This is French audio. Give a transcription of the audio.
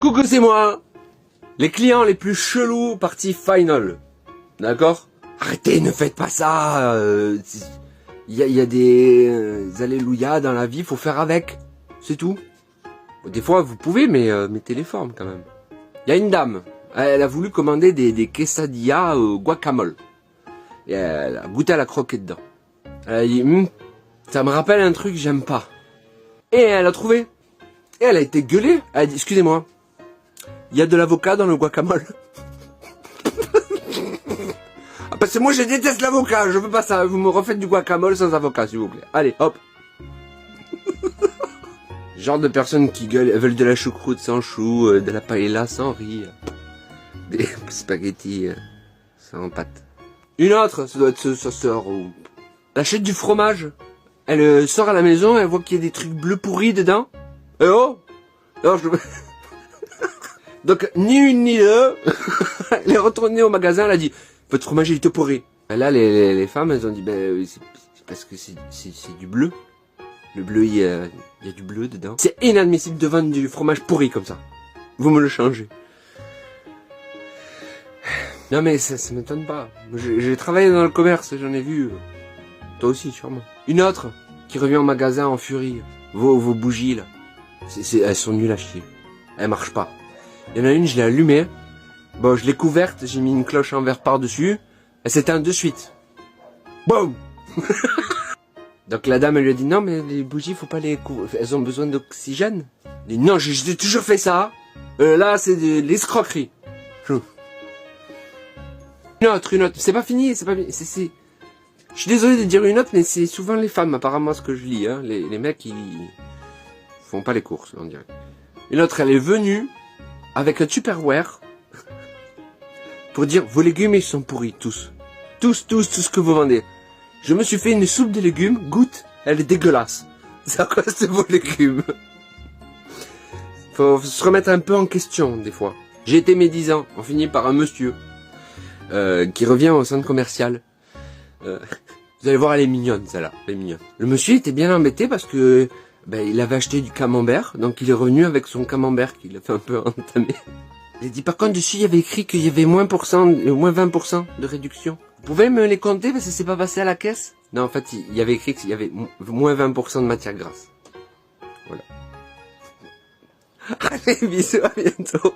Coucou, c'est moi. Les clients les plus chelous partie final. D'accord? Arrêtez, ne faites pas ça. Il y a des alléluia dans la vie, faut faire avec. C'est tout. Des fois, vous pouvez, mais mettez les formes quand même. Il y a une dame. Elle a voulu commander des quesadillas au guacamole. Et elle a goûté à la croquer dedans. Elle a dit, ça me rappelle un truc que j'aime pas. Et elle a trouvé. Et elle a été gueulée. Elle a dit, excusez-moi, il y a de l'avocat dans le guacamole. Ah, parce que moi je déteste l'avocat, je veux pas ça. Vous me refaites du guacamole sans avocat, s'il vous plaît. Allez, hop. Genre de personnes qui gueulent, elles veulent de la choucroute sans chou, de la paella sans riz, des spaghettis sans pâte. Une autre, ça doit être sa sœur. Elle achète du fromage. Elle sort à la maison, elle voit qu'il y a des trucs bleus pourris dedans. Eh oh! Alors donc, ni une ni deux, elle est retournée au magasin, elle a dit, votre fromage il est tout pourri. Et là, les femmes, elles ont dit, ben, c'est parce que c'est du bleu. Le bleu, il y a du bleu dedans. C'est inadmissible de vendre du fromage pourri comme ça. Vous me le changez. Non mais ça m'étonne pas. J'ai travaillé dans le commerce, j'en ai vu. Toi aussi, sûrement. Une autre, qui revient au magasin en furie. Vos bougies, là. Elles sont nulles à chier. Elles marchent pas. Il y en a une, je l'ai allumée. Bon, je l'ai couverte, j'ai mis une cloche en verre par-dessus. Elle s'éteint de suite. Boum. Donc la dame, elle lui a dit, non, mais les bougies, faut pas les couvrir. Elles ont besoin d'oxygène. Elle dit, non, j'ai toujours fait ça. Là, c'est de l'escroquerie. Une autre. C'est pas fini, c'est pas fini. Je suis désolé de dire une autre, mais c'est souvent les femmes, apparemment, ce que je lis. Hein. Les mecs, ils font pas les courses, on dirait. Une autre, elle est venue avec un Tupperware pour dire, vos légumes, ils sont pourris, tous. Tout ce que vous vendez. Je me suis fait une soupe de légumes, goûte, elle est dégueulasse. C'est à cause de vos légumes. Faut se remettre un peu en question, des fois. J'ai été médisant, on finit par un monsieur qui revient au centre commercial. Vous allez voir, elle est mignonne, celle-là, elle est mignonne. Le monsieur était bien embêté parce que il avait acheté du camembert, donc il est revenu avec son camembert qu'il a fait un peu entamer. Il a dit, par contre, dessus, il y avait écrit qu'il y avait moins 20% de réduction. Vous pouvez me les compter parce que c'est pas passé à la caisse? Non, en fait, il y avait écrit qu'il y avait moins 20% de matière grasse. Voilà. Allez, bisous, à bientôt.